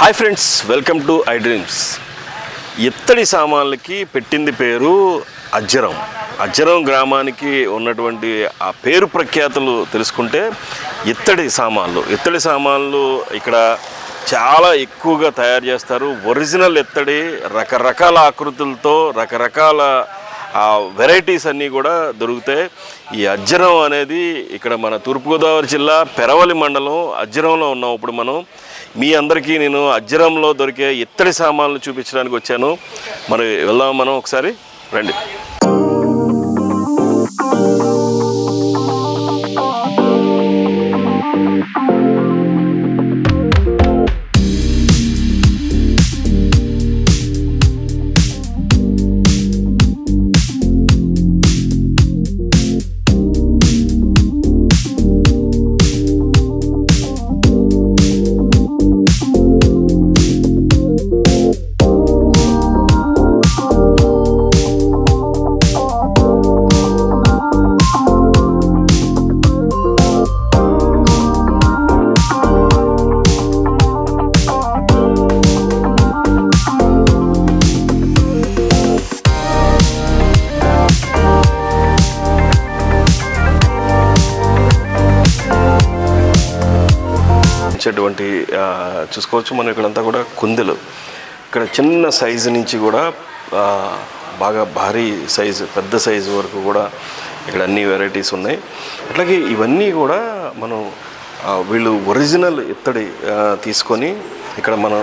Hi friends, welcome to I dreams. ఇత్తడి సామాన్లకి పెట్టింది పేరు అజ్జరం. అజ్జరం గ్రామానికి ఉన్నటువంటి ఆ పేరు ప్రఖ్యాతులు తెలుసుకుంటే ఇత్తడి సామాన్లు ఇక్కడ చాలా ఎక్కువగా తయారు చేస్తారు. ఒరిజినల్ ఇత్తడి రకరకాల ఆకృతులతో రకరకాల వెరైటీస్ అన్నీ కూడా దొరుకుతాయి. ఈ అజ్జరం అనేది ఇక్కడ మన తూర్పుగోదావరి జిల్లా పెరవలి మండలం అజ్జరంలో ఉన్నాం. ఇప్పుడు మనం మీ అందరికీ నేను అజ్జరంలో దొరికే ఇత్తడి సామాన్లు చూపించడానికి వచ్చాను. మరి వెళ్దాం మనం ఒకసారి, రండి. ఇచ్చేటువంటి చూసుకోవచ్చు మనం ఇక్కడంతా కూడా కుందెలు. ఇక్కడ చిన్న సైజు నుంచి కూడా బాగా భారీ సైజు, పెద్ద సైజు వరకు కూడా ఇక్కడ అన్ని వెరైటీస్ ఉన్నాయి. అట్లాగే ఇవన్నీ కూడా మనం వీళ్ళు ఒరిజినల్ ఇత్తడి తీసుకొని ఇక్కడ మనం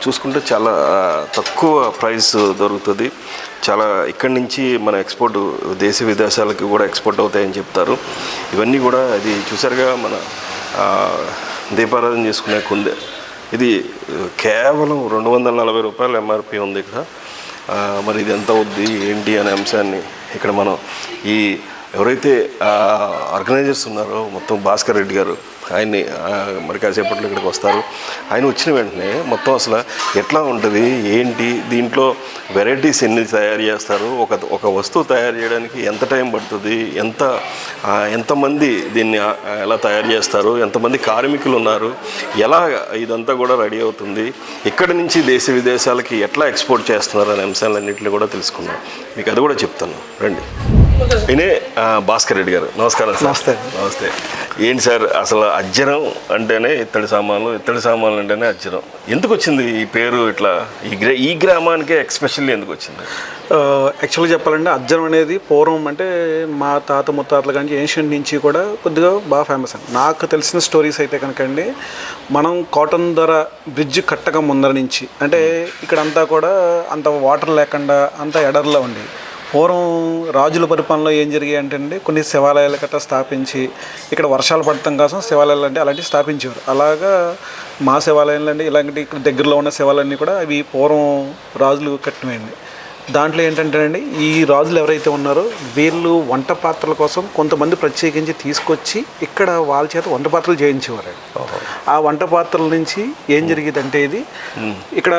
చూసుకుంటే చాలా తక్కువ ప్రైస్ దొరుకుతుంది. చాలా ఇక్కడి నుంచి మన ఎక్స్పోర్ట్ దేశ విదేశాలకు కూడా ఎక్స్పోర్ట్ అవుతాయని చెప్తారు. ఇవన్నీ కూడా ఇది చూసారుగా మన దీపారాధన చేసుకునే కుందె. ఇది కేవలం 240 రూపాయలు ఎంఆర్పి ఉంది ఇక్కడ. మరి ఇది ఎంత అవుద్ది ఏంటి అనే అంశాన్ని ఇక్కడ మనం ఈ ఎవరైతే ఆర్గనైజర్స్ ఉన్నారో మొత్తం భాస్కర్ రెడ్డి గారు, ఆయన్ని మరి కాసేపట్లో ఇక్కడికి వస్తారు. ఆయన వచ్చిన వెంటనే మొత్తం అసలు ఎట్లా ఉంటుంది ఏంటి, దీంట్లో వెరైటీస్ ఎన్ని తయారు చేస్తారు, ఒక వస్తువు తయారు చేయడానికి ఎంత టైం పడుతుంది, ఎంతమంది దీన్ని ఎలా తయారు చేస్తారు, ఎంతమంది కార్మికులు ఉన్నారు, ఎలా ఇదంతా కూడా రెడీ అవుతుంది, ఇక్కడి నుంచి దేశ విదేశాలకి ఎట్లా ఎక్స్పోర్ట్ చేస్తున్నారు అనే అంశాలన్నింటినీ కూడా తెలుసుకుందాం. మీకు అది కూడా చెప్తాను, రండి. ఈయనే భాస్కర్ రెడ్డి గారు. నమస్కారం సార్. నమస్తే. ఏంటి సార్ అసలు అజ్జరం అంటేనే ఇత్తడి సామాన్లు అంటేనే అజ్జరం ఎందుకు వచ్చింది ఈ పేరు? ఇట్లా ఈ గ్రామానికే ఎక్స్పెషల్లీ ఎందుకు వచ్చింది? యాక్చువల్గా చెప్పాలంటే అజ్జరం అనేది పూర్వం అంటే మా తాత ముత్తాతల కానీ ఏన్షియంట్ నుంచి కూడా కొద్దిగా బాగా ఫేమస్ అండి. నాకు తెలిసిన స్టోరీస్ అయితే కనుకండి, మనం కాటన్ ధర బ్రిడ్జ్ కట్టక ముందర నుంచి అంటే ఇక్కడంతా కూడా అంత వాటర్ లేకుండా అంత ఎడర్లో ఉండేది. పూర్వం రాజుల పరిపాలనలో ఏం జరిగాయి అంటే కొన్ని శివాలయాలు గట్రా స్థాపించి ఇక్కడ వర్షాలు పడటం కోసం శివాలయాలు అంటే అలాంటివి స్థాపించేవారు. అలాగా మా శివాలయాలు అంటే ఇలాంటి ఇక్కడ దగ్గరలో ఉన్న శివాలయాన్ని కూడా అవి పూర్వం రాజులు కట్టినవండి. దాంట్లో ఏంటంటేనండి, ఈ రాజులు ఎవరైతే ఉన్నారో వీళ్ళు వంట పాత్రల కోసం కొంతమంది ప్రత్యేకించి తీసుకొచ్చి ఇక్కడ వాళ్ళ చేత వంట పాత్రలు చేయించేవారు. ఆ వంట పాత్రల నుంచి ఏం జరిగేదంటే ఇది ఇక్కడ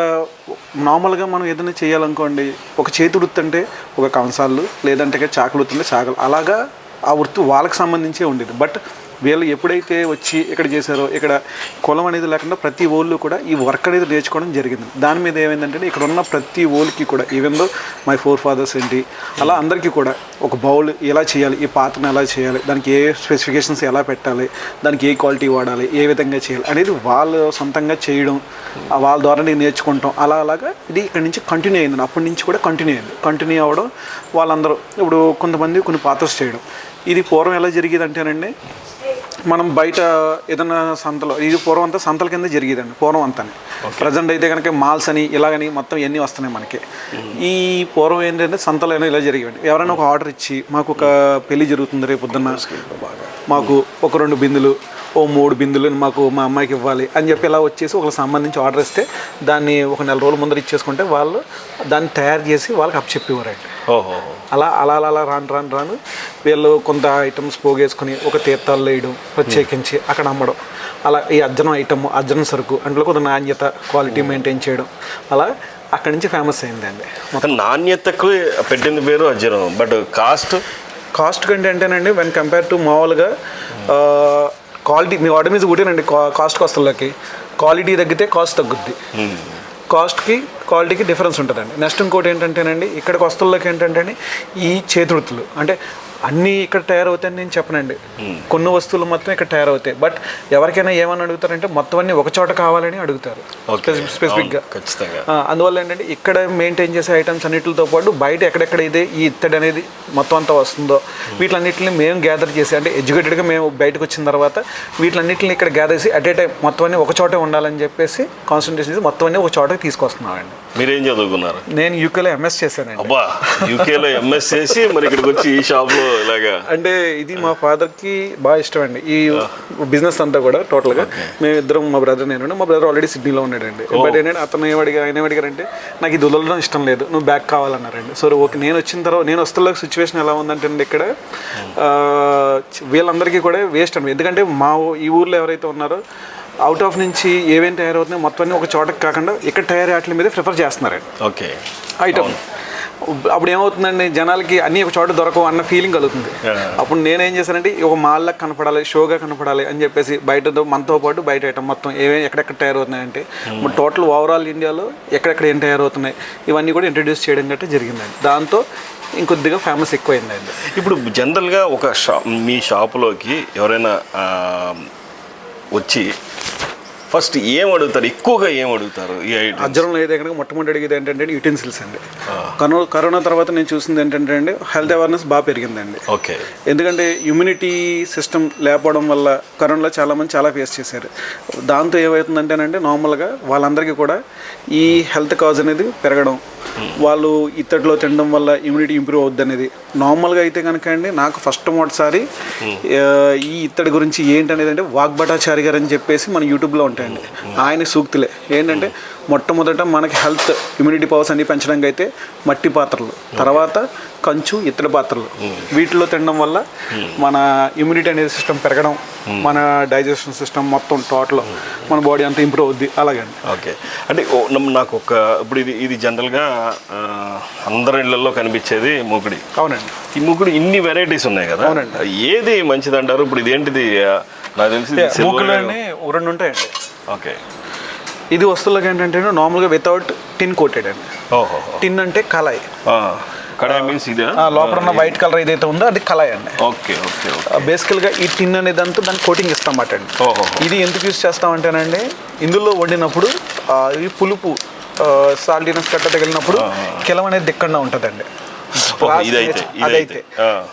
నార్మల్గా మనం ఏదైనా చేయాలనుకోండి, ఒక చేతి వృత్తి అంటే ఒక కంసాలు, లేదంటే చాకులు వృత్తి అంటే చాకులు, అలాగా ఆ వృత్తి వాళ్ళకి సంబంధించే ఉండేది. బట్ వీళ్ళు ఎప్పుడైతే వచ్చి ఇక్కడ చేశారో ఇక్కడ కులం అనేది లేకుండా ప్రతి ఓళ్ళు కూడా ఈ వర్క్ అనేది నేర్చుకోవడం జరిగింది. దాని మీద ఏమైందంటే ఇక్కడ ఉన్న ప్రతి ఓళ్ళకి కూడా even though my forefathers ఏంటి అలా అందరికీ కూడా ఒక బౌల్ ఎలా చేయాలి, ఈ పాత్రను ఎలా చేయాలి, దానికి ఏ స్పెసిఫికేషన్స్ ఎలా పెట్టాలి, దానికి ఏ క్వాలిటీ వాడాలి, ఏ విధంగా చేయాలి అనేది వాళ్ళు సొంతంగా చేయడం, వాళ్ళ ద్వారా నేను నేర్చుకుంటాం. అలాగా ఇది ఇక్కడ నుంచి కంటిన్యూ అయింది. అప్పటి నుంచి కూడా కంటిన్యూ అవ్వడం. వాళ్ళందరూ ఇప్పుడు కొంతమంది కొన్ని పాత్రస్ చేయడం. ఇది పూర్వం ఎలా జరిగేది అంటేనండి, మనం బయట ఏదైనా సంతలో, ఇది పూర్వం అంతా సంతల కింద జరిగేదండి పూర్వం అంతా. ప్రజెంట్ అయితే కనుక మాల్స్ అని ఇలాగని మొత్తం ఇవన్నీ వస్తున్నాయి మనకి. ఈ పూర్వం ఏంటంటే సంతలు అయినా ఇలా జరిగేవండి. ఎవరైనా ఒక ఆర్డర్ ఇచ్చి మాకు ఒక పెళ్లి జరుగుతుంది రేపు పొద్దున్న, మాకు ఒక 2 బిందులు, 3 బిందులు మాకు మా అమ్మాయికి ఇవ్వాలి అని చెప్పి ఇలా వచ్చేసి ఒకరికి సంబంధించి ఆర్డర్ ఇస్తే దాన్ని ఒక 4 రోజుల ముందర ఇచ్చేసుకుంటే వాళ్ళు దాన్ని తయారు చేసి వాళ్ళకి అప్పచెప్పేవారండి. అలా రాను వీళ్ళు కొంత ఐటమ్స్ పోగేసుకుని ఒక తీర్థాల్లో వేయడం, ప్రత్యేకించి అక్కడ అమ్మడం. అలా ఈ అజ్జనం సరుకు అందులో కొంత నాణ్యత, క్వాలిటీ మెయింటైన్ చేయడం, అలా అక్కడి నుంచి ఫేమస్ అయిందండి. మొత్తం నాణ్యతకు పెట్టింది పేరు అజ్జనం. బట్ కాస్ట్ కంటే అంటేనండి వెన్ కంపేర్ టు మామూలుగా క్వాలిటీ మీ ఆర్డర్ మీద ఒకటేనండి కాస్ట్ వస్తువులకి క్వాలిటీ తగ్గితే కాస్ట్ తగ్గుద్ది. కాస్ట్కి క్వాలిటీకి డిఫరెన్స్ ఉంటుందండి. నెక్స్ట్ ఇంకోటి ఏంటంటేనండి ఇక్కడికి వస్తువులకి ఏంటంటే ఈ చేతివృత్తులు అంటే అన్నీ ఇక్కడ తయారవుతాయని నేను చెప్పనండి. కొన్ని వస్తువులు మొత్తం ఇక్కడ తయారవుతాయి. బట్ ఎవరికైనా ఏమని అడుగుతారంటే మొత్తం అన్నీ ఒక చోట కావాలని అడుగుతారు స్పెసిఫిక్గా. అందువల్ల ఏంటంటే ఇక్కడ మెయింటైన్ చేసే ఐటమ్స్ అన్నిటితో పాటు బయట ఎక్కడెక్కడ అయితే ఈ ఇత్తడి అనేది మొత్తం అంతా వస్తుందో వీటిలన్నింటిని మేము గ్యాదర్ చేసి అంటే ఎడ్యుకేటెడ్గా మేము బయటకు వచ్చిన తర్వాత వీటిలన్నింటిని ఇక్కడ గ్యాదర్ చేసి అట్ ఏ టైం మొత్తం అన్నీ ఒక చోటే ఉండాలని చెప్పేసి కాన్సన్ట్రేషన్ చేసి మొత్తం అన్నీ ఒక చోటకి తీసుకొస్తున్నామండి. మీరేం చదువుకున్నారు? నేను యూకేలో ఎంఎస్ చేశానండి. అబ్బా, యూకేలో ఎంఎస్ చేసి మరి ఇక్కడికి వచ్చి ఈ షాప్లో ఇలాగా అంటే ఇది మా ఫాదర్కి బాగా ఇష్టం అండి ఈ బిజినెస్ అంతా కూడా టోటల్గా. మేమిద్దరం మా బ్రదర్ నేను మా బ్రదర్ ఆల్రెడీ సిడ్నీలో ఉన్నాడండి. బట్ ఏంటంటే అతను ఆయన ఏమడిగారంటే నాకు ఇది వదలడం ఇష్టం లేదు, నువ్వు బ్యాక్ కావాలన్నారండి. సో ఓకే, నేను వచ్చిన తర్వాత నేను వస్తున్న సిచ్యువేషన్ ఎలా ఉందంటే అండి ఇక్కడ వీళ్ళందరికీ కూడా వేస్ట్ అండి. ఎందుకంటే ఈ ఊర్లో ఎవరైతే ఉన్నారో అవుట్ ఆఫ్ నుంచి ఏమేమి తయారవుతున్నాయి మొత్తం అన్నీ ఒక చోటకి కాకుండా ఇక్కడ తయారు వాటి మీద ప్రిఫర్ చేస్తున్నారండి. ఓకే ఐటమ్ అప్పుడు ఏమవుతుందండి జనాలకి అన్నీ ఒక చోట దొరకవు అన్న ఫీలింగ్ కలుగుతుంది. అప్పుడు నేనేం చేశానంటే ఒక మాల్లా కనపడాలి, షోగా కనపడాలి అని చెప్పేసి బయటతో మనతో పాటు బయట ఐటమ్ మొత్తం ఎక్కడెక్కడ తయారవుతున్నాయంటే టోటల్ ఓవరాల్ ఇండియాలో ఎక్కడెక్కడ ఏం తయారవుతున్నాయి ఇవన్నీ కూడా ఇంట్రడ్యూస్ చేయడం గట్రా జరిగిందండి. దాంతో ఇంకొద్దిగా ఫేమస్ ఎక్కువైందండి. ఇప్పుడు జనరల్గా ఒక మీ షాపులోకి ఎవరైనా వచ్చి ఫస్ట్ ఏం అడుగుతారు, ఎక్కువగా ఏం అడుగుతారు? ఈ అజ్జరంలో అయితే కనుక మొట్టమొదటి అడిగేది ఏంటంటే యూటెన్సిల్స్ అండి. కరోనా తర్వాత నేను చూసింది ఏంటంటే అండి హెల్త్ అవేర్నెస్ బాగా పెరిగిందండి. ఓకే, ఎందుకంటే ఇమ్యూనిటీ సిస్టమ్ లేకపోవడం వల్ల కరోనాలో చాలామంది చాలా ఫేస్ చేశారు. దాంతో ఏమవుతుందంటేనంటే నార్మల్గా వాళ్ళందరికీ కూడా ఈ హెల్త్ కాజ్ అనేది పెరగడం, వాళ్ళు ఇత్తడిలో తినడం వల్ల ఇమ్యూనిటీ ఇంప్రూవ్ అవుద్ది అనేది. నార్మల్గా అయితే కనుక అండి నాకు ఫస్ట్ మొదటిసారి ఈ ఇత్తడి గురించి ఏంటనేది అంటే వాగ్భటాచారి గారు అని చెప్పేసి మన యూట్యూబ్లో ఉంటాయండి. ఆయన సూక్తులే ఏంటంటే మొట్టమొదట మనకి హెల్త్ ఇమ్యూనిటీ పవర్స్ అన్ని పెంచడానికి అయితే మట్టి పాత్రలు, తర్వాత కంచు ఇత్తడి పాత్రలు వీటిలో తినడం వల్ల మన ఇమ్యూనిటీ అనేది సిస్టమ్ పెరగడం, మన డైజెషన్ సిస్టమ్ మొత్తం టోటల్ మన బాడీ అంతా ఇంప్రూవ్ అవుద్ది. అలాగండి. ఓకే, అంటే నాకు ఇప్పుడు ఇది జనరల్గా అందరి ఇళ్లలో కనిపించేది మూకుడి. అవునండి. ఈ మూకుడు ఇన్ని వెరైటీస్ ఉన్నాయి కదా. అవునండి. ఏది మంచిది అంటారు? ఇప్పుడు ఇదేంటిది నాకు తెలిసి మూకుడులోనే రెండు ఉంటాయండి. ఓకే, ఇది వస్తువులకి ఏంటంటే నార్మల్గా వితౌట్ టిన్ కోటెడ్ అండి. ఓహో, టిన్ అంటే కళాయి. కడాయి మీన్స్ ఇదే లోపల ఉన్న వైట్ కలర్ ఏదైతే ఉందో అది కళాయి అండి. Okay okay. బేసికల్గా ఈ టిన్ అనేది అంతా దాన్ని కోటింగ్ ఇస్తామట అండి. ఇది ఎందుకు యూజ్ చేస్తామంటేనండి ఇందులో వండినప్పుడు ఈ పులుపు సాల్టీనెస్ కట్ట తగిలినప్పుడు కిలం అనేది దిక్కండా ఉంటుందండి. అదైతే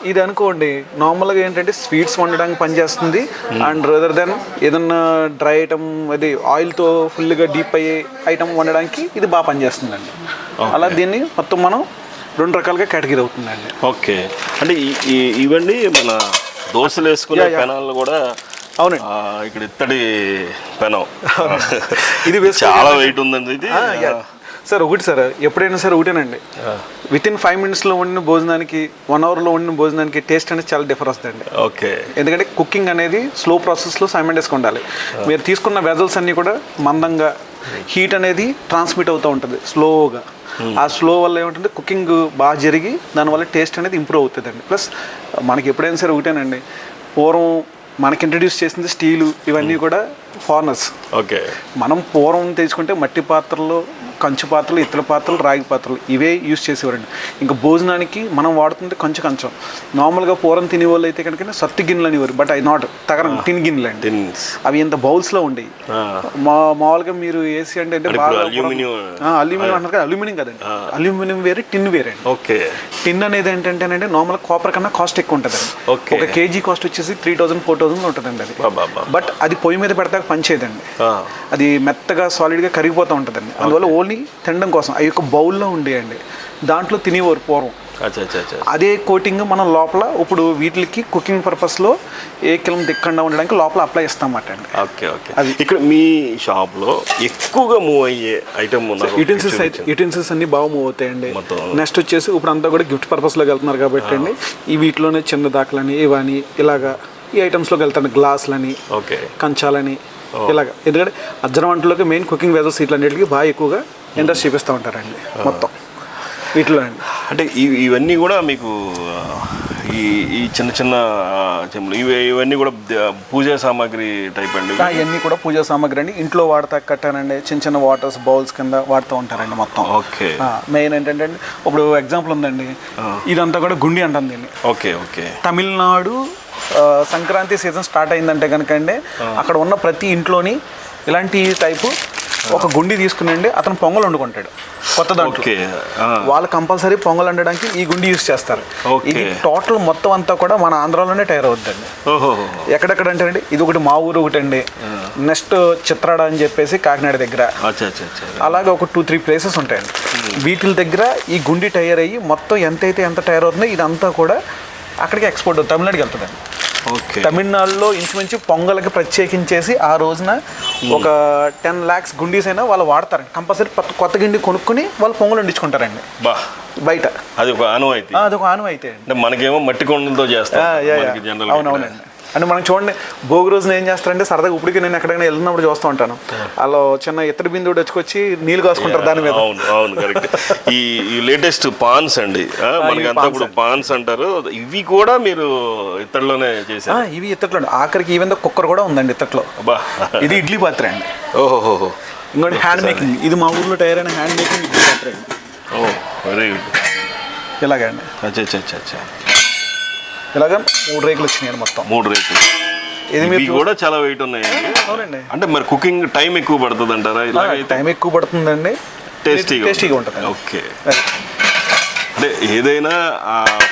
ఇది అనుకోండి నార్మల్గా ఏంటంటే స్వీట్స్ వండడానికి పనిచేస్తుంది. అండ్ రదర్ దెన్ ఏదన్నా డ్రై ఐటమ్ అది ఆయిల్తో ఫుల్గా డీప్ అయ్యే ఐటమ్ వండడానికి ఇది బాగా పనిచేస్తుందండి. అలా దీన్ని మొత్తం మనం రెండు రకాలుగా కేటగిరీ అవుతుందండి. ఓకే, అంటే ఇవన్నీ మన దోశలు వేసుకునే పెనాలు కూడా. అవునండి, ఇక్కడ ఇత్తడి పెనం ఇది చాలా వెయిట్ ఉందండి ఇది. సార్ ఒకటి సార్ ఎప్పుడైనా సరే ఒకటేనండి వితిన్ 5 minutesలో వండిన భోజనానికి 1 hourలో వండిన భోజనానికి టేస్ట్ అనేది చాలా డిఫర్ వస్తుందండి. ఓకే, ఎందుకంటే కుకింగ్ అనేది స్లో ప్రాసెస్లో సైమల్టేనియస్గా ఉండాలి. మీరు తీసుకున్న వెజల్స్ అన్నీ కూడా మందంగా హీట్ అనేది ట్రాన్స్మిట్ అవుతూ ఉంటుంది స్లోగా. ఆ స్లో వల్ల ఏముంటుంది కుకింగ్ బాగా జరిగి దానివల్ల టేస్ట్ అనేది ఇంప్రూవ్ అవుతుందండి. ప్లస్ మనకి ఎప్పుడైనా సరే ఒకటేనండి పూర్వం మనకి ఇంట్రడ్యూస్ చేసింది స్టీలు ఇవన్నీ కూడా ఫార్నర్స్. ఓకే, మనం పూర్వం తీసుకుంటే మట్టి పాత్రలు, కంచు పాత్రలు, ఇత్తడి పాత్రలు, రాగి పాత్రలు ఇవే యూజ్ చేసేవారండి. ఇంకా భోజనానికి మనం వాడుతుంది కంచం. నార్మల్గా పూర్వం తినే వాళ్ళు అయితే కనుక సత్తి గిన్నెలు అనేవారు. బట్ అవి నాట్ తగరం టిన్ గిన్నెలు అండి. అవి ఇంత బౌల్స్లో ఉండేవి. మామూలుగా మీరు ఏసీ అంటే అల్యూమినియం అంటారు కదా, అల్యూమినియం కదండి. అల్యూమినియం వేరే, టిన్ వేరే. ఓకే, టిన్ అనేది ఏంటంటేనండి నార్మల్ కాపర్ కన్నా కాస్ట్ ఎక్కువ ఉంటుందండి. ఒక కేజీ కాస్ట్ వచ్చేసి 3,000-4,000 ఉంటుందండి అది. బట్ అది పొయ్యి మీద పెడతాక పనిచేయదండి. అది మెత్తగా సాలిడ్గా కరిగిపోతూ ఉంటుందండి. అందువల్ల ఓన్లీ తినడం కోసం ఆ యొక్క బౌల్లో ఉండేయండి. దాంట్లో తినేవారు పూర్వం. అదే కోటింగ్ మనం లోపల ఇప్పుడు వీటికి కుకింగ్ పర్పస్లో ఏ కిలం దిక్కండా ఉండడానికి లోపల అప్లై ఇస్తామట అండి. Okay okay. అది ఇక్కడ మీ షాప్లో ఎక్కువగా మూవ్ అయ్యే ఐటమ్ యూటెన్సిల్స్ అన్ని బాగా మూవ్ అవుతాయండి. నెక్స్ట్ వచ్చేసి ఇప్పుడు అంతా కూడా గిఫ్ట్ పర్పస్లోకి వెళ్తున్నారు కాబట్టి అండి ఈ వీటిలోనే చిన్న దాఖలని ఇవని ఇలాగా ఈ ఐటమ్స్లోకి వెళ్తాను. గ్లాసులని, ఓకే, కంచాలని ఇలాగ. ఎందుకంటే అజ్జరం వంటలోకి మెయిన్ కుకింగ్ వెజల్స్ ఇట్లన్నిటికీ బాగా ఎక్కువగా ఇంట్రెస్ట్ చూపిస్తూ ఉంటారండి మొత్తం వీటిలో అండి. అంటే ఇవన్నీ కూడా మీకు ఈ చిన్న చిన్న చెంబులు ఇవన్నీ కూడా పూజా సామాగ్రి టైప్ అండి. ఇవన్నీ కూడా పూజా సామాగ్రి అండి. ఇంట్లో వాడతా కట్టానండి, చిన్న చిన్న వాటర్స్ బౌల్స్ కింద వాడుతూ ఉంటారండి మొత్తం. ఓకే. మెయిన్ ఏంటంటే ఇప్పుడు ఎగ్జాంపుల్ ఉందండి, ఇదంతా కూడా గుండి అంటాం దీన్ని. Okay okay. Tamil Nadu Sankranti season start అయిందంటే కనుక అండి, అక్కడ ఉన్న ప్రతి ఇంట్లోని ఇలాంటి టైపు ఒక గుండి తీసుకునండి అతను పొంగల్ వండుకుంటాడు కొత్త దాంట్లో. వాళ్ళు కంపల్సరీ పొంగల్ వండడానికి ఈ గుండి యూజ్ చేస్తారు. ఇది టోటల్ మొత్తం అంతా కూడా మన ఆంధ్రాలోనే తయారవుద్దండి. ఎక్కడెక్కడ అంటే అండి, ఇది ఒకటి మా ఊరు ఒకటి అండి, నెక్స్ట్ చిత్రాడ అని చెప్పేసి కాకినాడ దగ్గర, అలాగే ఒక 2-3 ప్లేసెస్ ఉంటాయండి. వీటి దగ్గర ఈ గుండి తయారు అయ్యి మొత్తం ఎంత తయారు అవుతుందో ఇదంతా కూడా అక్కడికి ఎక్స్పోర్ట్ తమిళనాడుకి వెళ్తుందండి. తమిళనాడులో ఇంచుమించు పొంగల్కి ప్రత్యేకించేసి ఆ రోజున ఒక 10 lakhs గుండీస్ అయినా వాళ్ళు వాడతారండి. కంపల్సరీ కొత్త గిండి కొనుక్కొని వాళ్ళు పొంగల్ వండించుకుంటారండి బయట. అది ఒక ఆనవాయితీ. అదొక ఆనవాయితీ అండి. మనకేమో మట్టి కొండలతో చేస్తాం. అవునవునండి. అంటే మనం చూడండి, భోగి రోజున ఏం చేస్తారంటే సరదాగా ఇప్పటికీ నేను ఎక్కడికైనా వెళ్తున్నప్పుడు చూస్తూ ఉంటాను, అలా చిన్న ఇత్తడి బిందుడు వచ్చి నీళ్ళు కాసుకుంటారు దాని మీద. అవును కరెక్ట్. ఈ లేటెస్ట్ పాన్స్ అండి, మనకి అంతా ఇప్పుడు పాన్స్ అంటారు, ఇవి కూడా మీరు ఇత్తడిలోనే చేశారు? ఇవి ఇత్తడిలో, ఆఖరికి ఈవెన్ కుక్కర్ కూడా ఉందండి ఇత్తడిలో. ఇది ఇడ్లీ పాత్ర అండి. ఓహో. ఇంకోటి హ్యాండ్ మేకింగ్, ఇది మా ఊర్లో తయారైన హ్యాండ్ మేకింగ్ ఇడ్లీ పాత్ర అండి. Very good. ఇలాగే అండి. అచ్చా. ఇలాగా 3 రేకులు వచ్చినాయి మొత్తం. 3 రేకులు. ఇది కూడా చాలా వెయిట్ ఉన్నాయండి. అవునండి. అంటే మరి కుకింగ్ టైం ఎక్కువ పడుతుంది అంటారా? టైం ఎక్కువ పడుతుందండి, టేస్టీగా ఉంటుంది. ఓకే. అంటే ఏదైనా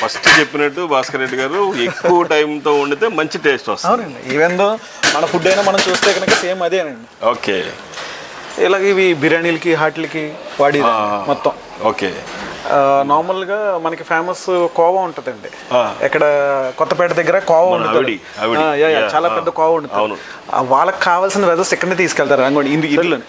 ఫస్ట్ చెప్పినట్టు భాస్కర్ రెడ్డి గారు ఎక్కువ టైంతో వండితే మంచి టేస్ట్ వస్తుంది. అవునండి. ఈవెన్ దో మన ఫుడ్ అయినా మనం చూస్తే కనుక సేమ్ అదేనండి. ఓకే. ఇలాగ ఇవి బిర్యానీలకి వాటిలకి వాడి మొత్తం. ఓకే. నార్మల్గా మనకి ఫేమస్ కోవా ఉంటుందండి, ఇక్కడ కొత్తపేట దగ్గర కోవా ఉంటుంది. చాలా పెద్ద కోవా ఉంటుంది. వాళ్ళకి కావాల్సిన వెజల్స్ ఇక్కడనే తీసుకెళ్తారు అనుకోండి, ఇల్లుని.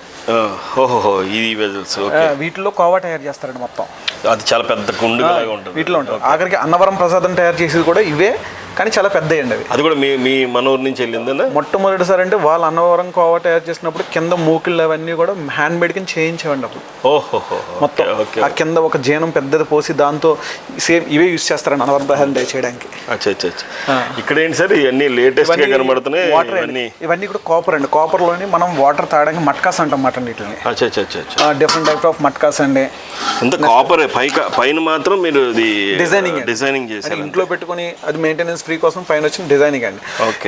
ఇది వెజల్స్ వీటిలో కోవా తయారు చేస్తారండి మొత్తం. అది చాలా పెద్ద గుండు ఉంటుంది. వీటిలో ఉంటుంది. ఆఖరికి అన్నవరం ప్రసాదం తయారు చేసేది కూడా ఇవే, కానీ చాలా పెద్ద అండి అవి. అది కూడా మీ మనూరు నుంచి వెళ్ళిందా? మొట్టమొదటిసారి అంటే వాళ్ళు అన్నవరం కోవా తయారు చేసినప్పుడు కింద మూకిళ్ళు అవన్నీ కూడా హ్యాండ్ మేడ్ కింద చేయించేవండి అప్పుడు. మొత్తం ఆ కింద ఒక జీనం పెద్దది పోసి దాంతో సేమ్ ఇవే యూజ్ చేస్తారండి అన్నవరం ప్రసాదం తయారు చేయడానికి. ఇక్కడ ఏంటి సార్ ఇవన్నీ లేటెస్ట్ గా కనబడుతున్నాయి. ఇవన్నీ కూడా కాపర్ అండి. కాపర్ లోని మనం వాటర్ తాగడానికి మట్కాస్ అంటాం మాట. డిఫరెంట్ టైప్ ఆఫ్ మట్కాస్ అండి. కాపర్ పైన మాత్రం మీరు డిజైనింగ్ చేశారు ఇంట్లో పెట్టుకుని, అది మెయింటెనెన్స్ ఫ్రీ కోసం పైన వచ్చిన డిజైనింగ్ అండి.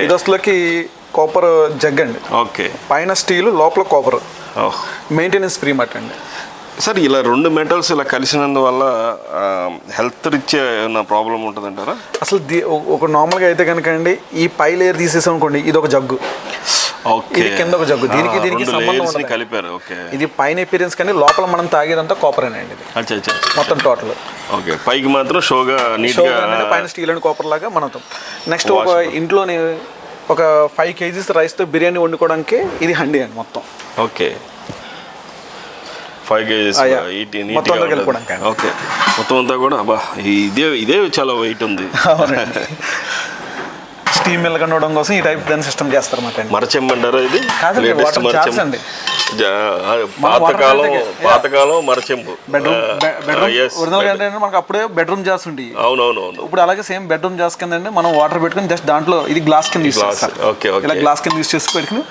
ఇది అసలుకి కాపర్ జగ్ అండి. ఓకే. పైన స్టీల్, లోపల కాపర్, మెయింటెనెన్స్ ఫ్రీ మాట అండి. సార్ ఇలా 2 మెటల్స్ ఇలా కలిసినందువల్ల హెల్త్ రీత్యా ఏమైనా ప్రాబ్లం ఉంటుందంటారా? అసలు ఒక నార్మల్గా అయితే కనుక అండి, ఈ పై లేయర్ తీసేసాం అనుకోండి, ఇది ఒక జగ్గు, ఇది కింద ఒక జగ్గు, దీనికి సంబంధం కలిపారు. ఓకే. ఇది పైన ఎపీరియన్స్ కానీ లోపల మనం తాగేదంతా కాపర్ అండి. మొత్తం టోటల్. ఓకే. పైకి మాత్రం షోగా పైన స్టీల్ అండ్ కాపర్ లాగా మనం. నెక్స్ట్ ఒక ఇంట్లోని ఒక 5 kgs రైస్తో బిర్యానీ వండుకోవడానికి ఇది హండి అండి మొత్తం. ఓకే. 5 kgs మొత్తం కలుపుకోవడానికి. ఓకే. మొత్తం అంతా కూడా ఇదే చాలా వెయిట్ ఉంది. స్టీమ్ వెళ్ళకుండా కోసం ఈ టైప్ దాని సిస్టమ్ చేస్తారు మాట. మరచెంబంటారా ఇది? అండి. పాతకాలం మరచెంబు. ఒరిజినల్ అంటే మనకు అప్పుడే బెడ్రూమ్ జార్స్ ఉంటాయి. అవునవును. ఇప్పుడు అలాగే సేమ్ బెడ్రూమ్ జార్స్ కింద అండి మనం వాటర్ పెట్టుకుని జస్ట్ దాంట్లో ఇది గ్లాస్ కింద యూస్ చేస్తారు. ఇలా గ్లాస్ కింద యూస్ చేసి పెట్టుకుని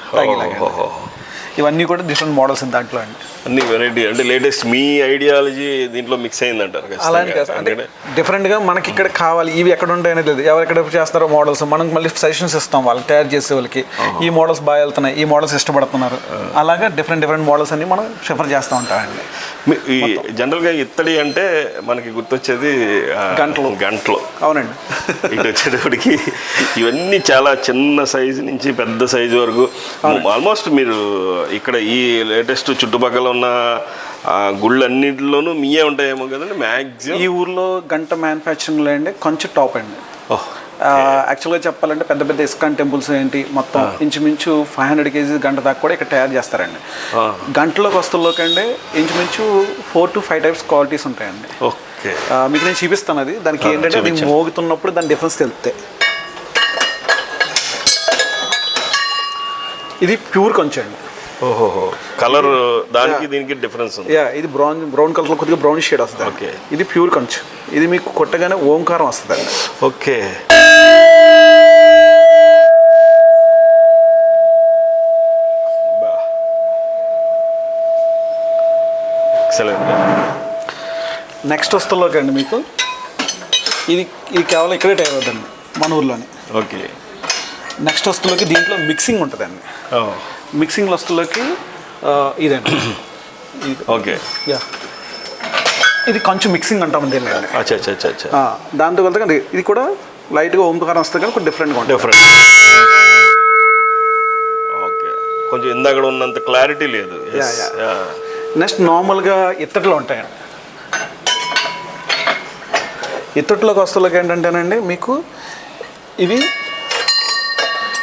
ఇవన్నీ కూడా డిఫరెంట్ మోడల్స్ దాంట్లో అండి. అన్ని వెరైటీ అంటే లేటెస్ట్ మీ ఐడియాలజీ దీంట్లో మిక్స్ అయిందంటారు. అలాంటి అంటే డిఫరెంట్గా మనకి ఇక్కడ కావాలి, ఇవి ఎక్కడ ఉంటాయనేది లేదు. ఎవరెక్కడ చేస్తారో మోడల్స్ మనం మళ్ళీ సజెషన్స్ ఇస్తాం వాళ్ళకి, తయారు చేసే వాళ్ళకి. ఈ మోడల్స్ బాగా వెళ్తున్నాయి, ఈ మోడల్స్ ఇష్టపడుతున్నారు, అలాగా డిఫరెంట్ మోడల్స్ అన్ని మనం ప్రిఫర్ చేస్తూ ఉంటామండి. ఈ జనరల్గా ఇత్తడి అంటే మనకి గుర్తొచ్చేది గంటలు. అవునండి. ఇటు వచ్చేటప్పటికి ఇవన్నీ చాలా చిన్న సైజు నుంచి పెద్ద సైజు వరకు ఆల్మోస్ట్ మీరు ఇక్కడ ఈ లేటెస్ట్ చుట్టుపక్కల ఉన్న గుళ్ళు అన్నింటిలోనూ మీయే ఉంటాయేమో కదండి మ్యాక్సిమం. ఈ ఊర్లో గంట మ్యానుఫ్యాక్చరింగ్లో అండి కొంచెం టాప్ అండి. యాక్చువల్గా చెప్పాలంటే పెద్ద పెద్ద ఇస్కాన్ టెంపుల్స్ ఏంటి మొత్తం ఇంచుమించు 500 kgs గంట దాకా కూడా ఇక్కడ తయారు చేస్తారండి. గంటలోకి వస్తువుల్లోకి అండి ఇంచుమించు 4 to 5 టైప్స్ క్వాలిటీస్ ఉంటాయండి. మీకు నేను చూపిస్తాను అది. దానికి ఏంటంటే అది మోగుతున్నప్పుడు దాని డిఫరెన్స్ తెలుస్తాయి. ఇది ప్యూర్ కొంచెం అండి. కలర్ దానికి దీనికి డిఫరెన్స్ ఉంది. ఇది బ్రౌన్ కలర్ కొద్దిగా బ్రౌన్ షేడ్ వస్తుంది. ఇది ప్యూర్ కంచు. ఇది మీకు కొట్టగానే ఓంకారం వస్తుందండి. ఓకే. ఎక్సలెంట్. నెక్స్ట్ వస్తువులోకి అండి మీకు ఇది ఇది కేవలం ఇక్కడే తయారవుతుందండి మన ఊర్లోనే. ఓకే. నెక్స్ట్ వస్తువులోకి దీంట్లో మిక్సింగ్ ఉంటుందండి. మిక్సింగ్ వస్తువులోకి ఇదండి. ఓకే. యా, ఇది కొంచెం మిక్సింగ్ అంటాం దీన్ని. అచ్చా అచ్చా అచ్చా అచ్చా. దాంతో వెళ్తే ఇది కూడా లైట్గా ఓంకారం వస్తుంది కానీ కొంచెం డిఫరెంట్గా ఉంటుంది. డిఫరెంట్. ఓకే. కొంచెం ఇందాక ఉన్నంత క్లారిటీ లేదు. నెక్స్ట్ నార్మల్గా ఇత్తడిలో ఉంటాయండి. ఇత్తడిలోకి వస్తువులకి ఏంటంటేనండి మీకు ఇవి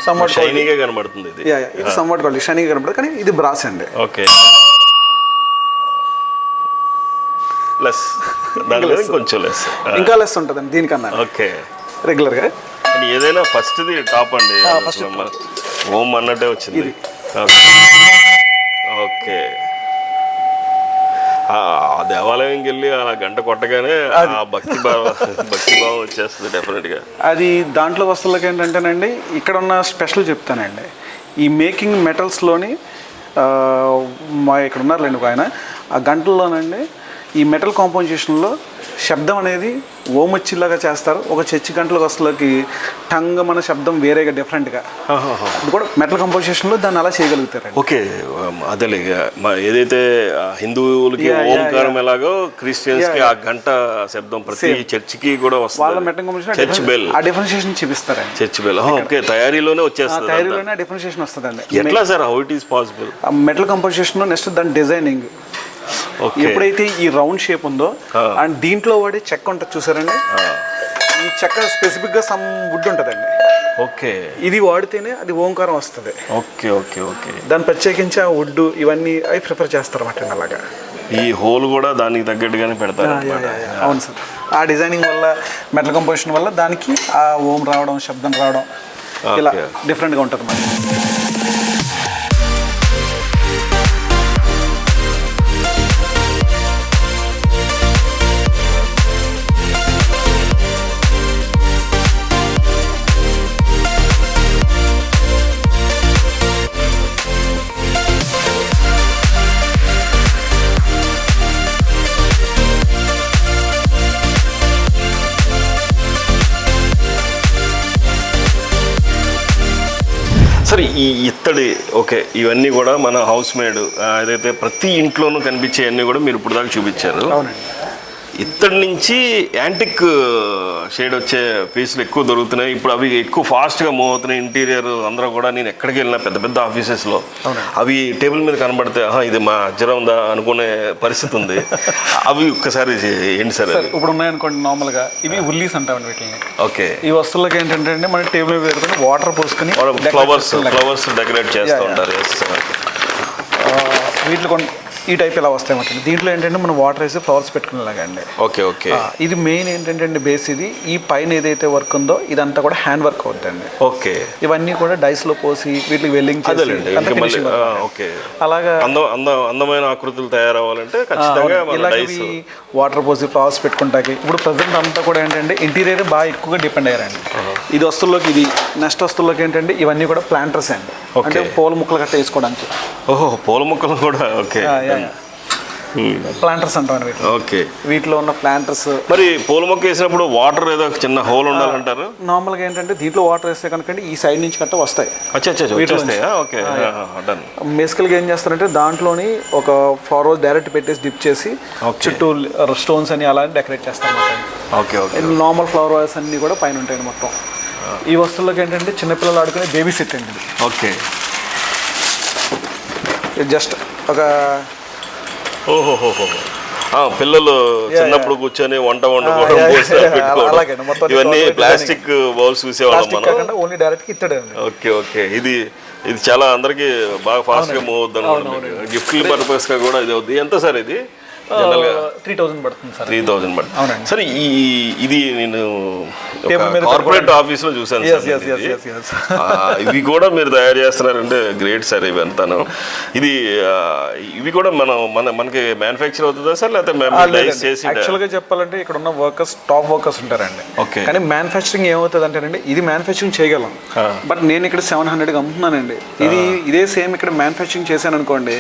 సమ్వాట్ షైనీగా కనబడుతుంది. ఇది సమ్వాట్ క్వాలిటీ షైనీగా కనబడుతుంది, కానీ ఇది బ్రాస్ అండి. ఓకే. లెస్, దాని కొంచెం లెస్, ఇంకా లెస్ ఉంటుందండి దీనికన్నా. ఓకే. రెగ్యులర్గా ఏదైనా ఫస్ట్ది టాప్ అండి. ఓం అన్నట్టే వచ్చింది. ఓకే. ఆ దేవాలయంకి వెళ్ళి అలా గంట కొట్టగానే ఆ భక్తి భావం వచ్చేస్తుంది డెఫినెట్గా. అది దాంట్లో వస్తువులకి ఏంటంటేనండి ఇక్కడ ఉన్న స్పెషల్ చెప్తానండి. ఈ మేకింగ్ మెటల్స్లోని మా ఇక్కడ ఉన్నారులేండి ఒక ఆయన, ఆ గంటల్లోనండి ఈ మెటల్ కాంపోజిషన్లో శబ్దం అనేది ఓమొచ్చిలాగా చేస్తారు. ఒక చర్చి గంటల వస్తువులకి టంగ్ మన శబ్దం వేరేగా డిఫరెంట్గా, అది కూడా మెటల్ కంపోజిషన్లో దాన్ని అలా చేయగలుగుతారు. ఓకే. అదేలే ఏదైతే హిందువులకి ఓంకారం ఎలాగో క్రిస్టియన్స్కి ఆ గంట శబ్దం ప్రతి చర్చికి కూడా వస్తుంది. వాళ్ళ మెటల్ కంపోజిషన్ చర్చ్ బెల్, ఆ డిఫరెన్షియేషన్ చూపిస్తారండి. Church bell. ఓకే. తయారీలోనే వచ్చేస్తుంది. తయారీలోనే డిఫరెన్షియేషన్ వస్తుందండి. ఎట్లా sir, how it is possible? Metal composition next దాని డిజైనింగ్. ఎప్పుడైతే ఈ రౌండ్ షేప్ ఉందో అండ్ దీంట్లో వాడే చెక్క ఉంటుంది చూసారండి, ఈ చెక్క స్పెసిఫిక్గా సమ్ వుడ్ ఉంటుందండి. ఓకే. ఇది వాడితేనే అది ఓంకారం వస్తుంది. Okay okay okay. దాన్ని ప్రత్యేకించి ఆ వుడ్ ఇవన్నీ అవి ప్రిఫర్ చేస్తారు అన్నమాట. అలాగా ఈ హోల్ కూడా దానికి తగ్గట్టుగానే పెడతారు. అవును సార్. ఆ డిజైనింగ్ వల్ల మెటల్ కంపోజిషన్ వల్ల దానికి ఆ ఓం రావడం, శబ్దం రావడం ఇలా డిఫరెంట్గా ఉంటుంది మరి. సరే, ఈ ఇత్తడి ఓకే, ఇవన్నీ కూడా మన హౌస్ మేడ్ ఏదైతే ప్రతి ఇంట్లోనూ కనిపించే అన్నీ కూడా మీరు ఇప్పుడు దాకా చూపించారు. అవునండి. ఇత్తడి నుంచి యాంటిక్ షేడ్ వచ్చే పీసులు ఎక్కువ దొరుకుతున్నాయి ఇప్పుడు. అవి ఎక్కువ ఫాస్ట్గా మూవ్ అవుతున్నాయి. ఇంటీరియర్ అందరూ కూడా నేను ఎక్కడికి వెళ్ళినా పెద్ద పెద్ద ఆఫీసెస్లో అవి టేబుల్ మీద కనబడితే ఇది మా అజ్జరం ఉందా అనుకునే పరిస్థితి ఉంది. అవి ఒక్కసారి ఏంటి సార్? ఇప్పుడు ఉన్నాయనుకోండి నార్మల్గా ఇవి ఉల్లీస్ అంటామండి వీటిని. ఓకే. ఈ వస్తువులకి ఏంటంటే మన టేబుల్ మీద పెట్టుకుని వాటర్ పోసుకుని ఫ్లవర్స్ డెకరేట్ చేస్తూ ఉంటారు. వీటిలో ఈ టైప్ ఇలా వస్తాయన్నమాట. దీంట్లో ఏంటంటే మనం వాటర్ వేసి ఫ్లవర్స్ పెట్టుకునేలాగా అండి. Okay okay. ఇది మెయిన్ ఏంటంటే బేస్ ఇది. ఈ పైన ఏదైతే వర్క్ ఉందో ఇదంతా కూడా హ్యాండ్ వర్క్ అవుతుందండి. ఓకే. ఇవన్నీ కూడా డైస్ లో పోసి వీటికి వెల్డింగ్ చేసి ఓకే అలాగా అందమైన ఆకృతులు తయారవ్వాలంటే ఖచ్చితంగా ఇలాంటివి వాటర్ పోసి ఫ్లవర్స్ పెట్టుకుంటాకి. ఇప్పుడు ప్రజెంట్ అంతా కూడా ఏంటంటే ఇంటీరియర్ బాగా ఎక్కువగా డిపెండ్ అయ్యారండి. ఇది వస్తువుల్లోకి ఇది నెక్స్ట్ వస్తువుల్లోకి ఏంటంటే ఇవన్నీ కూడా ప్లాంటర్స్ అండి. అంటే పూల మొక్కలు గట్ట వేసుకోవడానికి. ఓహో, పూల మొక్కలు కూడా. ఓకే. ప్లాంటర్స్ అంటాం వీటిలో. ఓకే. వీటిలో ఉన్న ప్లాంటర్స్. మరి పూల మొక్క వేసినప్పుడు వాటర్ ఏదో చిన్న హోల్ ఉండాలంటారు. నార్మల్గా ఏంటంటే దీంట్లో వాటర్ వేస్తే కనుక ఈ సైడ్ నుంచి కట్ట వస్తాయి. బేసికల్గా ఏం చేస్తారంటే దాంట్లోని ఒక ఫార్వర్డ్ డైరెక్ట్ పెట్టేసి డిప్ చేసి చుట్టూ స్టోన్స్ అని అలా డెకరేట్ చేస్తారు అన్నమాట. Okay okay. Normal flower walls అన్ని కూడా పైన ఉంటాయి మొత్తం. ఈ వస్తువులకి ఏంటంటే చిన్నపిల్లలు ఆడుకునే బేబీ సెట్ అండి. ఓకే. జస్ట్ ఒక ఓహోహోహో, పిల్లలు చిన్నప్పుడు కూర్చొని వంట వండుకోవడం, ఇవన్నీ ప్లాస్టిక్ బౌల్స్ చూసేవాళ్ళం మనం. ఓన్లీ డైరెక్ట్ ఇత్తడే. Okay okay. ఇది చాలా అందరికి బాగా ఫాస్ట్గా మూవ్ అవుద్ది అనుకోండి. గిఫ్ట్ పర్పస్గా కూడా ఇది అవుద్ది. ఎంత సార్ ఇది? జనరల్గా 3000 పడుతుంది సార్. 3000 పడుతుంది. అవునండి. సరే ఇది నేను టేబుల్ మీద కార్పొరేట్ ఆఫీస్లో చూసాను సార్. ఇవి కూడా మీరు తయారు చేస్తున్నారంటే గ్రేట్ సార్. ఇవి అంతాను ఇది ఇవి కూడా మనకి మ్యానుఫ్యాక్చర్ అవుతుందా సార్, లేకపోతే చేసి? యాక్చువల్గా చెప్పాలంటే ఇక్కడ ఉన్న వర్కర్స్ టాప్ వర్కర్స్ ఉంటారండి. ఓకే. కానీ మ్యానుఫ్యాక్చరింగ్ ఏమవుతుంది అంటేనండి, ఇది మ్యానుఫ్యాక్చరింగ్ చేయగలం, బట్ నేను ఇక్కడ 700కి అమ్ముతున్నానండి. ఇదే సేమ్ ఇక్కడ మ్యానుఫ్యాక్చరింగ్ చేశాను అనుకోండి,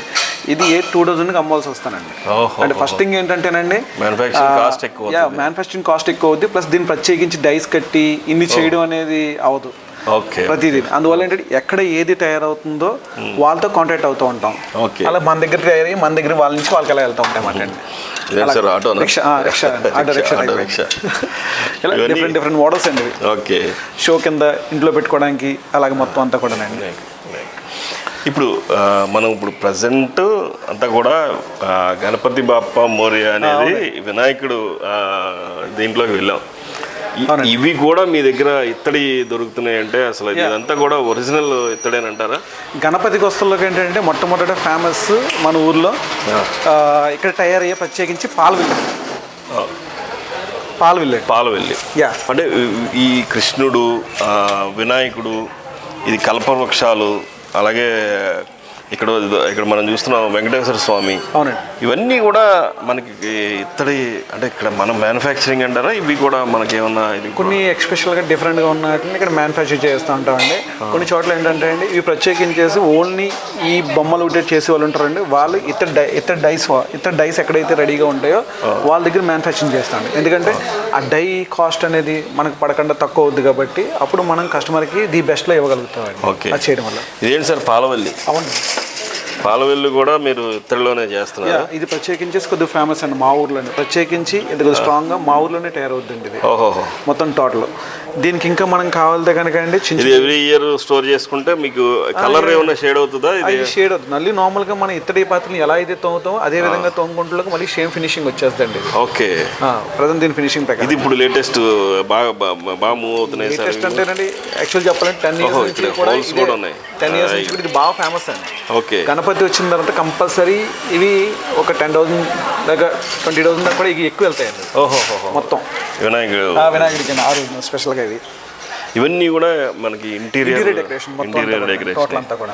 ఇది 2000కి అమ్మాల్సి వస్తానండి. అంటే ఫస్ట్ థింగ్ ఏంటంటేనండి, మ్యానుఫ్యాక్చరింగ్ కాస్ట్ ఎక్కువ అవుద్ది, ప్లస్ దీన్ని ప్రత్యేకించి డైస్ కట్టి ఇన్ని చేయడం అనేది అవదు. ఓకే. ప్రతిదీ అందువల్ల ఏంటంటే ఎక్కడ ఏది తయారవుతుందో వాళ్ళతో కాంటాక్ట్ అవుతూ ఉంటాం. అలా మన దగ్గర తయారయ్యి మన దగ్గర వాళ్ళ నుంచి వాళ్ళకి ఎలా వెళ్తూ ఉంటాం అంటే డిఫరెంట్ మోడల్స్ అండి. ఓకే. షో కింద ఇంట్లో పెట్టుకోవడానికి అలాగే మొత్తం అంతా కూడా అండి. ఇప్పుడు మనం ప్రజెంట్ అంతా కూడా గణపతి బాప్ప మోరియా అనేది వినాయకుడు దీంట్లోకి వెళ్ళాం. ఇవి కూడా మీ దగ్గర ఇత్తడి దొరుకుతున్నాయి అంటే అసలు ఇదంతా కూడా ఒరిజినల్ ఇత్తడేనంటారా? గణపతికి వస్తువులకి ఏంటంటే మొట్టమొదట ఫేమస్ మన ఊర్లో ఇక్కడ తయారయ్యే ప్రత్యేకించి పాలవెల్లి అంటే ఈ కృష్ణుడు, వినాయకుడు, ఇది కల్పవృక్షాలు, అలాగే ఇక్కడ మనం చూస్తున్నాం వెంకటేశ్వర స్వామి. అవునండి. ఇవన్నీ కూడా మనకి ఇత్తడి అంటే ఇక్కడ మనం మ్యానుఫ్యాక్చరింగ్ అంటారా? ఇవి కూడా మనకి ఏమన్నా కొన్ని ఎక్స్పెషల్గా డిఫరెంట్గా ఉన్నట్టు ఇక్కడ మ్యానుఫ్యాక్చర్ చేస్తూ ఉంటామండి. కొన్ని చోట్ల ఏంటంటే అండి, ఇవి ప్రత్యేకించేసి ఓన్లీ ఈ బొమ్మలు ఒకటి చేసే వాళ్ళు ఉంటారండి, వాళ్ళు ఇతర డైస్ ఎక్కడైతే రెడీగా ఉంటాయో వాళ్ళ దగ్గర మ్యానుఫ్యాక్చరింగ్ చేస్తామండి. ఎందుకంటే ఆ డై కాస్ట్ అనేది మనకు పడకుండా తక్కువ అవుద్ది కాబట్టి అప్పుడు మనం కస్టమర్కి ది బెస్ట్లో ఇవ్వగలుగుతామండి. ఓకే. అది చేయడం వల్ల. ఇదేంటి సార్ పాలవెల్లి? అవును, పాలవెల్లి కూడా మీరు ఇత్తడిలోనే చేస్తున్నారు? ఇది ప్రత్యేకించేసి కొద్దిగా ఫేమస్ అండి మా ఊర్లోనే. ప్రత్యేకించి ఇది కొద్దిగా స్ట్రాంగ్గా మా ఊర్లోనే తయారవుద్దండి ఇది. ఓహో. మొత్తం టోటల్ దీనికి ఇంకా మనం కావాలితే కనుక అండి ఎవ్రీ ఇయర్ స్టోర్ చేసుకుంటే మీకు కలర్ ఏమైనా షేడ్ అవుతుందా? ఇది షేడ్ అవుతుంది. మళ్ళీ నార్మల్గా మనం ఇత్తడి పాత్రలు ఎలా అయితే తోముతామో అదే విధంగా తోముకుంటూ మళ్ళీ సేమ్ ఫినిషింగ్ వచ్చేస్తుంది. ఓకే. ప్రజెంట్ దీని ఫినిషింగ్ ప్రకారం ఇది ఇప్పుడు లేటెస్ట్ బాగా మూవ్ అవుతున్నాయి. లేటెస్ట్ అంటేనండి యాక్చువల్ చెప్పాలంటే 10 years నుంచి కూడా 10 years నుంచి కూడా ఇది బాగా ఫేమస్ అండి. ఓకే. గణపతి వచ్చిన తర్వాత కంపల్సరీ ఇవి ఒక 10,000 దాకా 20,000 దాకా కూడా ఇవి ఎక్కువ వెళ్తాయండి. మొత్తం వినాయకుడికి స్పెషల్గా ఇది. ఇవన్నీ కూడా మనకి ఇంటీరియర్ డెకరేషన్ టోటల్ అంతా కూడా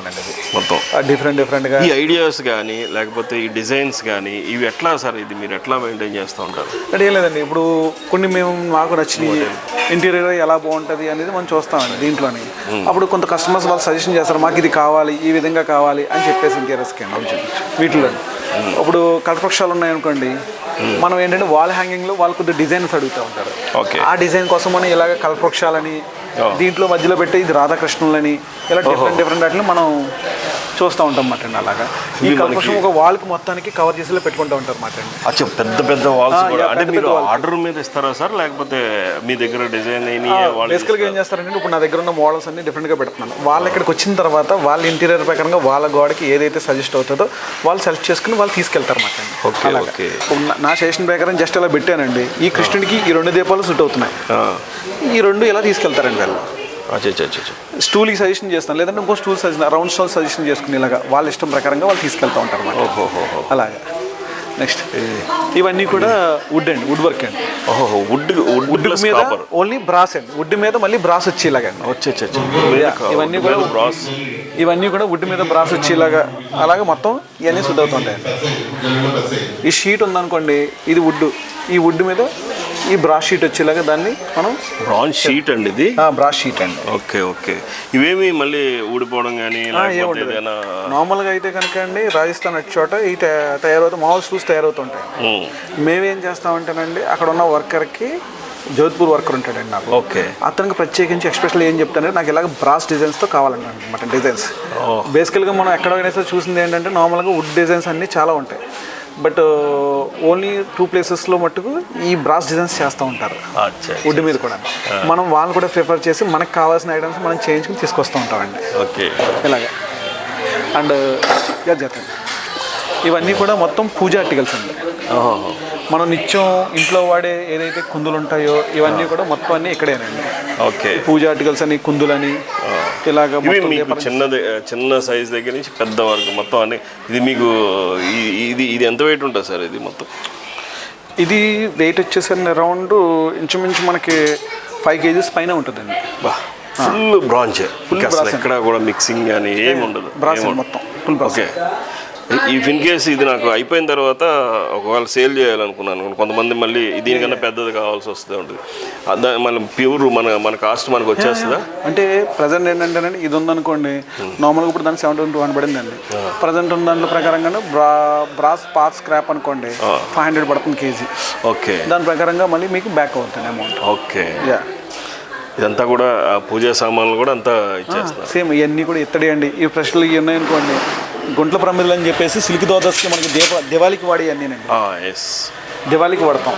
మొత్తం డిఫరెంట్గా ఈ ఐడియాస్ కానీ లేకపోతే ఈ డిజైన్స్ కానీ ఇవి ఎట్లా సార్, ఇది మీరు ఎట్లా మెయింటైన్ చేస్తూ ఉంటారు? అంటే ఏం లేదండి, ఇప్పుడు కొన్ని మాకు నచ్చినవి ఇంటీరియర్ ఎలా బాగుంటుంది అనేది మనం చూస్తామండి దీంట్లోని. అప్పుడు కొంత కస్టమర్స్ వాళ్ళు సజెషన్ చేస్తారు, మాకు ఇది కావాలి, ఈ విధంగా కావాలి అని చెప్పేసి ఇంటీరియర్స్కి వీటిలో. ఇప్పుడు కల్పవృక్షాలు ఉన్నాయనుకోండి, మనం ఏంటంటే వాల్ హ్యాంగింగ్లో వాళ్ళు కొద్దిగా డిజైన్స్ అడుగుతూ ఉంటారు. ఆ డిజైన్ కోసం మనం ఇలాగ కల్పవృక్షాలని దీంట్లో మధ్యలో పెట్టి ఇది రాధాకృష్ణులని ఇలా డిఫరెంట్ వాటిని మనం చూస్తూ ఉంటాం అన్నమాట అండి. అలాగా ఈ కల్పవృక్షం ఒక వాల్కి మొత్తానికి కవర్ చేసేలా పెట్టుకుంటూ ఉంటారు అన్నమాట అండి. అచ్చా, పెద్ద వాల్స్ కూడా అంటే మీరు ఆర్డర్ మీద ఇస్తారా సార్, లేకపోతే మీ దగ్గర డిజైన్ బేసికల్గా ఏం చేస్తారంటే ఇప్పుడు నా దగ్గర ఉన్న మోడల్స్ అన్ని డిఫరెంట్గా పెడుతున్నాను. వాళ్ళు ఇక్కడికి వచ్చిన తర్వాత వాళ్ళ ఇంటీరియర్ ప్రకారంగా వాళ్ళ గోడకి ఏదైతే సజెస్ట్ అవుతుందో వాళ్ళు సెలెక్ట్ చేసుకుని వాళ్ళు తీసుకెళ్తారు అన్నమాట అండి. అలాగే నా సజెషన్ ప్రకారం జస్ట్ అలా పెట్టానండి, ఈ కృష్ణుడికి ఈ 2 దీపాలు సూట్ అవుతున్నాయి, ఈ 2 ఎలా తీసుకెళ్తారండి వాళ్ళు. స్టూల్కి సజెషన్ చేస్తాను, లేదంటే ఇంకో stool suggestion round stool suggestion చేసుకుని ఇలాగా వాళ్ళ ఇష్టం ప్రకారంగా వాళ్ళు తీసుకెళ్తూ ఉంటారు అన్నమాట. అలాగా నెక్స్ట్ ఇవన్నీ కూడా వుడ్ అండి, వుడ్ వర్క్ అండి. వుడ్ మీద ఓన్లీ బ్రాస్ అండి, వుడ్ మీద మళ్ళీ బ్రాస్ వచ్చేలాగండి. ఇవన్నీ కూడా వుడ్ మీద బ్రాస్ వచ్చేలాగా అలాగే మొత్తం ఇవన్నీ సుడ్ అవుతుంటాయండి. ఈ షీట్ ఉందనుకోండి, ఇది వుడ్, ఈ వుడ్ మీద ఈ బ్రాస్ షీట్ వచ్చేలాగా దాన్ని మనం బ్రాస్ షీట్ అండి, ఇది బ్రాస్ షీట్ అండి. ఓకే. ఇవేమి మళ్ళీ ఊడిపోవడం కానీ నార్మల్గా అయితే కనుక అండి రాజస్థాన్ అటు చోట ఈ తయారవుతాయి, మామూలు షూస్ తయారవుతుంటాయి. మేమేం చేస్తామంటేనండి అక్కడ ఉన్న వర్కర్కి జోధ్పూర్ వర్కర్ ఉంటాడండి నాకు. ఓకే. అతనికి ప్రత్యేకించి ఎక్స్పెషల్ ఏం చెప్తానంటే నాకు ఇలాగ బ్రాస్ డిజైన్స్తో కావాలండి అనమాట. డిజైన్స్ బేసికల్గా మనం ఎక్కడైనా సరే చూసింది ఏంటంటే నార్మల్గా వుడ్ డిజైన్స్ అన్నీ చాలా ఉంటాయి, బట్ ఓన్లీ 2 ప్లేసెస్లో మట్టుకు ఈ బ్రాస్ డిజైన్స్ చేస్తూ ఉంటారు వుడ్ మీద కూడా. మనం వాళ్ళు కూడా ప్రిఫర్ చేసి మనకు కావాల్సిన ఐటమ్స్ మనం చేయించుకుని తీసుకొస్తూ ఉంటామండి. ఓకే. ఇలాగే అండ్ చేస్తాను. ఇవన్నీ కూడా మొత్తం పూజా ఆర్టికల్స్ అండి. మనం నిత్యం ఇంట్లో వాడే ఏదైతే కుందులు ఉంటాయో ఇవన్నీ కూడా మొత్తం అన్నీ ఇక్కడేనండి. ఓకే. పూజ ఆర్టికల్స్ అని కుందులని ఇలాగ మీకు చిన్న సైజ్ దగ్గర నుంచి పెద్ద వరకు మొత్తం అన్ని. ఇది మీకు ఇది ఎంత వెయిట్ ఉంటుంది సార్ ఇది మొత్తం? ఇది వెయిట్ వచ్చేసరికి అరౌండ్ ఇంచుమించు మనకి 5 kgs పైన ఉంటుందండి. ఫుల్ బ్రాంచ్, అసలు ఎక్కడ కూడా మిక్సింగ్ కానీ ఏమి ఉండదు, మొత్తం full brass. Okay. If in case ఇది నాకు అయిపోయిన తర్వాత ఒకవేళ సేల్ చేయాలనుకున్నాను, కొంతమంది మళ్ళీ దీనికన్నా పెద్దది కావాల్సి వస్తుంది ఉంటుంది, మళ్ళీ ప్యూర్ మన కాస్ట్ మనకు వచ్చేస్తుందా? అంటే ప్రజెంట్ ఏంటంటేనండి ఇది ఉందనుకోండి, నార్మల్గా ఇప్పుడు దానికి 721 పడిందండి. ప్రజెంట్ ఉన్న దాంట్లో ప్రకారంగానే బ్రాస్ పార్ట్ స్క్రాప్ అనుకోండి 500 పడుతుంది కేజీ. ఓకే. దాని ప్రకారంగా మళ్ళీ మీకు బ్యాక్ అవుతుంది అమౌంట్. ఓకే. ఇదంతా కూడా పూజా సామాన్లు కూడా అంతా ఇచ్చేస్తారు. సేమ్ ఇవన్నీ కూడా ఇత్తడి అండి. ఈ ఫ్రెష్లు ఇవి ఉన్నాయనుకోండి, గుంట్ల ప్రమిదలు అని చెప్పేసి సిల్క్ దోదస్కి మనకి దివాళీకి వాడే అన్నీనండి. దివాళీకి వాడతాం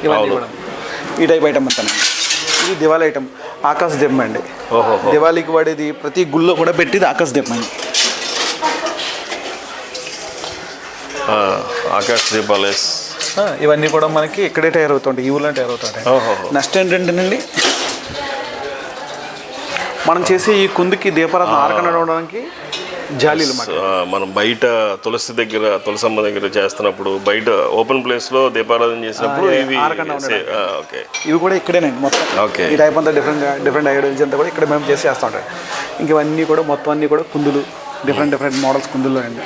ఇవన్నీ కూడా. ఈ టైప్ ఐటమ్ అంతానండి. ఇది దివాళీ ఐటమ్, ఆకాశ దీపం అండి. దివాళీకి వాడేది ప్రతి గుళ్ళో కూడా పెట్టేది ఆకాశ దీపం అండి. ఆకాశ దీపాలు ఇవన్నీ కూడా మనకి ఇక్కడే తయారవుతుంటాయి, ఈ ఊళ్ళో తయారవుతుంటాయి. నెక్స్ట్ ఏంటంటేనండి, మనం చేసే ఈ కుందుకి దీపారాధన ఆరకనడానికి జాలీలు మనం బయట తులసమ్మ దగ్గర చేస్తున్నప్పుడు, బయట ఓపెన్ ప్లేస్లో దీపారాధన చేసినప్పుడు ఇవి కూడా ఇక్కడేనండి మొత్తం. ఓకే. ఈ టైప్ అంతా డిఫరెంట్ ఐడియాలజీ అంతా కూడా ఇక్కడ మేము చేస్తూ ఉంటాం. ఇంక ఇవన్నీ కూడా మొత్తం అన్నీ కూడా కుందులు, డిఫరెంట్ మోడల్స్ కుందులు అండి.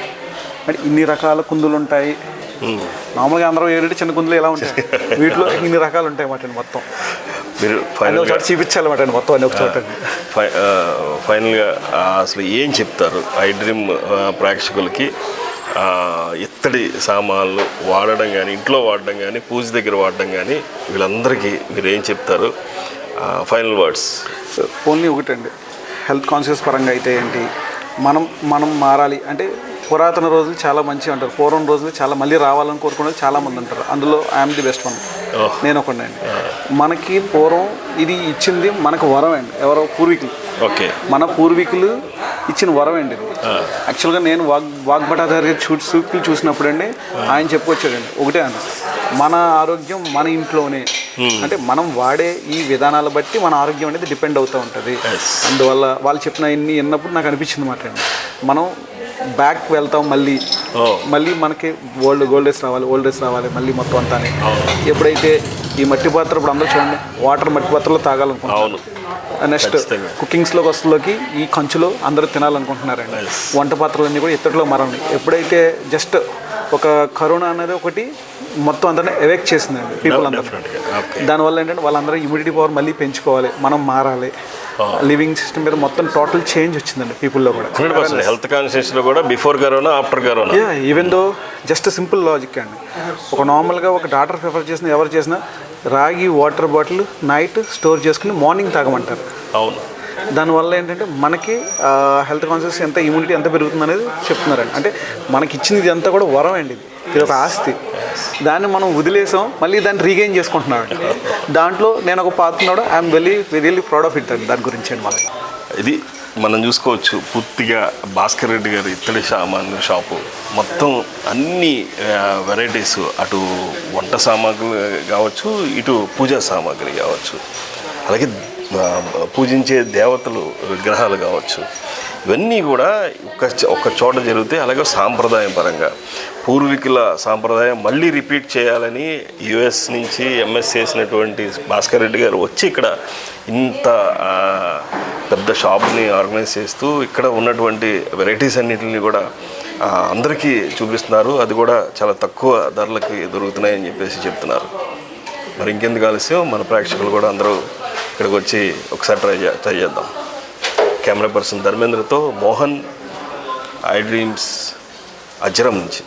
అంటే ఇన్ని రకాల కుందులు ఉంటాయి. నార్మల్గా అందరూ ఏడు చిన్న కుందులు ఎలా ఉంటాయి, వీటిలో ఇన్ని రకాలు ఉంటాయి అన్నమాట. మొత్తం మీరు చూపించాలన్నమాట మొత్తం అన్ని ఒక చోట. ఫైనల్గా అసలు ఏం చెప్తారు ఐ డ్రీమ్ ప్రేక్షకులకి? ఇత్తడి సామాన్లు వాడడం కానీ, ఇంట్లో వాడడం కానీ, పూజ దగ్గర వాడడం కానీ, వీళ్ళందరికీ మీరు ఏం చెప్తారు? Final words. ఓన్లీ ఒకటండి, హెల్త్ కాన్షియస్ పరంగా అయితే ఏంటి, మనం మారాలి అంటే పురాతన రోజులు చాలా మంచిగా ఉంటారు. పూర్వం రోజులు చాలా మళ్ళీ రావాలని కోరుకునేది చాలామంది ఉంటారు. అందులో ఐఎమ్ ది బెస్ట్ వన్, నేను ఒకటి అండి. మనకి పూర్వం ఇది ఇచ్చింది మనకు వరం అండి, ఎవరో పూర్వీకులు. ఓకే. మన పూర్వీకులు ఇచ్చిన వరం అండి ఇది. యాక్చువల్గా నేను వాగ్భటాచార్య గారి సూక్తులు చూసినప్పుడు అండి ఆయన చెప్పుకొచ్చాడండి ఒకటే అన్న, మన ఆరోగ్యం మన ఇంట్లోనే. అంటే మనం వాడే ఈ విధానాలు బట్టి మన ఆరోగ్యం అనేది డిపెండ్ అవుతూ ఉంటుంది. అందువల్ల వాళ్ళు చెప్పిన ఇన్ని విన్నప్పుడు నాకు అనిపించింది మాట అండి, మనం బ్యాక్ వెళ్తాం, మళ్ళీ మనకి ఓల్డ్ డేస్ రావాలి మళ్ళీ మొత్తం అంతా. ఎప్పుడైతే ఈ మట్టి పాత్ర, ఇప్పుడు అందరూ చూడండి వాటర్ మట్టి పాత్రలో తాగాలనుకుంటున్నాను. నెక్స్ట్ కుకింగ్స్లోకి వస్తులోకి ఈ కంచులో అందరూ తినాలనుకుంటున్నారండి. వంట పాత్రలన్నీ కూడా ఇత్తడిలో మారండి. ఎప్పుడైతే జస్ట్ ఒక కరోనా అనేది ఒకటి మొత్తం అందరినీ ఎవెక్ట్ చేసిందండి పీపుల్ అందరూ. దానివల్ల ఏంటంటే వాళ్ళందరూ ఇమ్యూనిటీ పవర్ మళ్ళీ పెంచుకోవాలి, మనం మారాలి, లివింగ్ సిస్టమ్ మీద మొత్తం టోటల్ చేంజ్ వచ్చిందండి పీపుల్లో కూడా. హెల్త్ కాన్షియస్లో కూడా before corona, after corona. Even though just simple logic అండి. ఒక నార్మల్గా ఒక డాక్టర్ ప్రిఫర్ చేసిన ఎవరు చేసినా రాగి వాటర్ బాటిల్ నైట్ స్టోర్ చేసుకుని మార్నింగ్ తాగమంటారు. అవును. దానివల్ల ఏంటంటే మనకి హెల్త్ కాన్షియస్ ఎంత ఇమ్యూనిటీ ఎంత పెరుగుతుంది అనేది చెప్తున్నారండి. అంటే మనకి ఇచ్చింది ఇది అంతా కూడా వరం అండి, ఇది ఒక ఆస్తి. దాన్ని మనం వదిలేసాం, మళ్ళీ దాన్ని రీగెయిన్ చేసుకుంటున్నాం. దాంట్లో నేను ఒక పాత్రలో I'm really proud of it అండి. దాని గురించి అండి మనకి ఇది మనం చూసుకోవచ్చు. పూర్తిగా భాస్కర్ రెడ్డి గారి ఇత్తడి సామాన్లు షాపు మొత్తం అన్ని వెరైటీస్, అటు వంట సామాగ్రి కావచ్చు, ఇటు పూజా సామాగ్రి కావచ్చు, అలాగే పూజించే దేవతలు విగ్రహాలు కావచ్చు, ఇవన్నీ కూడా ఒక చోట జరిగితే, అలాగే సాంప్రదాయం పరంగా పూర్వీకుల సాంప్రదాయం మళ్ళీ రిపీట్ చేయాలని యుఎస్ నుంచి ఎంఎస్ చేసినటువంటి భాస్కర్ రెడ్డి గారు వచ్చి ఇక్కడ ఇంత పెద్ద షాప్ని ఆర్గనైజ్ చేస్తూ ఇక్కడ ఉన్నటువంటి వెరైటీస్ అన్నింటిని కూడా అందరికీ చూపిస్తున్నారు. అది కూడా చాలా తక్కువ ధరలకి దొరుకుతున్నాయని చెప్పేసి చెప్తున్నారు. మరి ఇంకెందుకు ఆలస్యం, మన ప్రేక్షకులు కూడా అందరూ ఇక్కడికి వచ్చి ఒకసారి ట్రై చేద్దాం. కెమెరా పర్సన్ ధర్మేంద్రతో మోహన్, ఐ డ్రీమ్స్ అజ్రం నుంచి.